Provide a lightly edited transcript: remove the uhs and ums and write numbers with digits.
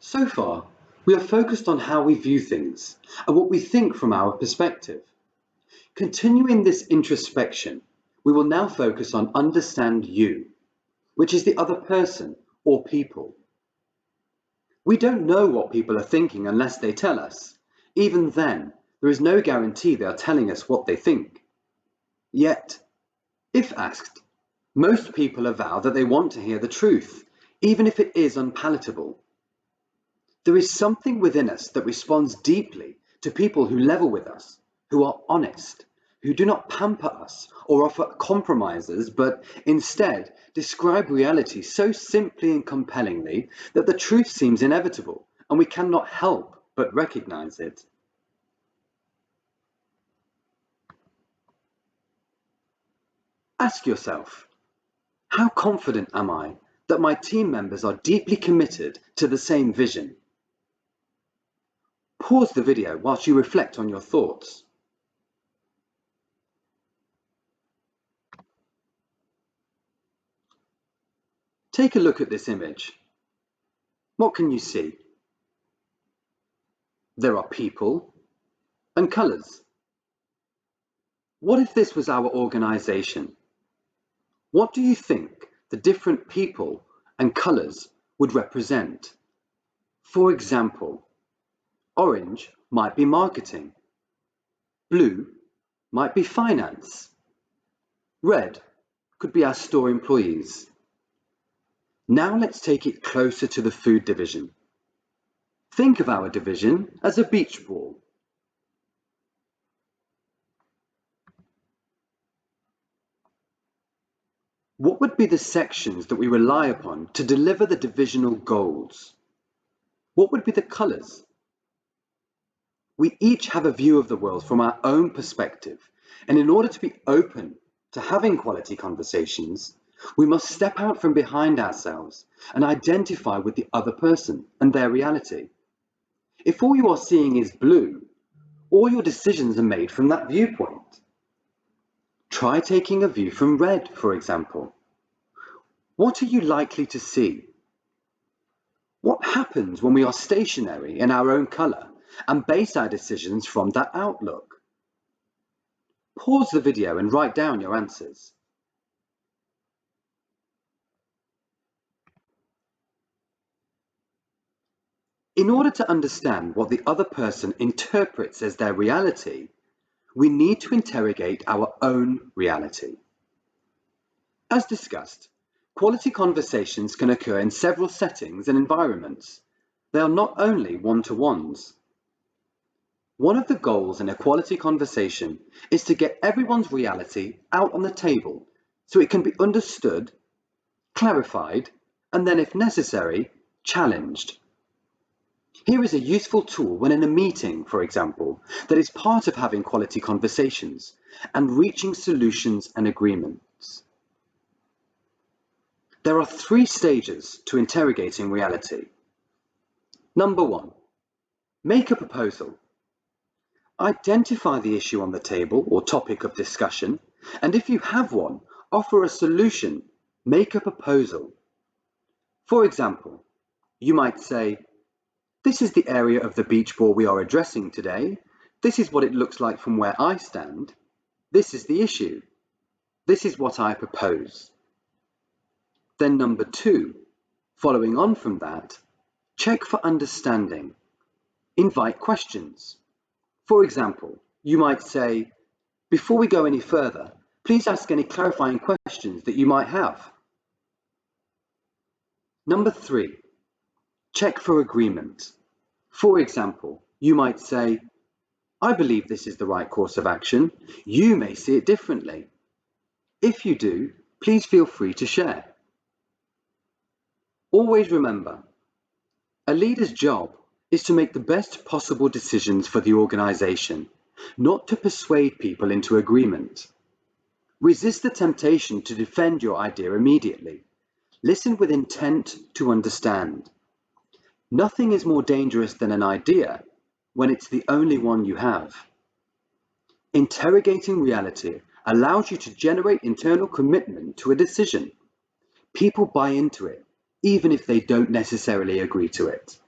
So far, we are focused on how we view things and what we think from our perspective. Continuing this introspection, we will now focus on understand you, which is the other person or people. We don't know what people are thinking unless they tell us. Even then, there is no guarantee they are telling us what they think. Yet, if asked, most people avow that they want to hear the truth, even if it is unpalatable. There is something within us that responds deeply to people who level with us, who are honest, who do not pamper us or offer compromises, but instead describe reality so simply and compellingly that the truth seems inevitable and we cannot help but recognize it. Ask yourself, how confident am I that my team members are deeply committed to the same vision? Pause the video whilst you reflect on your thoughts. Take a look at this image. What can you see? There are people and colours. What if this was our organisation? What do you think the different people and colours would represent? For example, orange might be marketing, blue might be finance, red could be our store employees. Now let's take it closer to the food division. Think of our division as a beach ball. What would be the sections that we rely upon to deliver the divisional goals? What would be the colours? We each have a view of the world from our own perspective, and in order to be open to having quality conversations, we must step out from behind ourselves and identify with the other person and their reality. If all you are seeing is blue, all your decisions are made from that viewpoint. Try taking a view from red, for example. What are you likely to see? What happens when we are stationary in our own colour and base our decisions from that outlook? Pause the video and write down your answers. In order to understand what the other person interprets as their reality, we need to interrogate our own reality. As discussed, quality conversations can occur in several settings and environments. They are not only one-to-ones. One of the goals in a quality conversation is to get everyone's reality out on the table so it can be understood, clarified, and then, if necessary, challenged. Here is a useful tool when in a meeting, for example, that is part of having quality conversations and reaching solutions and agreements. There are 3 stages to interrogating reality. Number 1, make a proposal. Identify the issue on the table or topic of discussion, and if you have one, offer a solution, make a proposal. For example, you might say, this is the area of the beach ball we are addressing today. This is what it looks like from where I stand. This is the issue. This is what I propose. Then number 2, following on from that, check for understanding. Invite questions. For example, you might say, before we go any further, please ask any clarifying questions that you might have. Number 3, check for agreement. For example, you might say, I believe this is the right course of action. You may see it differently. If you do, please feel free to share. Always remember, a leader's job is to make the best possible decisions for the organization, not to persuade people into agreement. Resist the temptation to defend your idea immediately. Listen with intent to understand. Nothing is more dangerous than an idea when it's the only one you have. Interrogating reality allows you to generate internal commitment to a decision. People buy into it, even if they don't necessarily agree to it.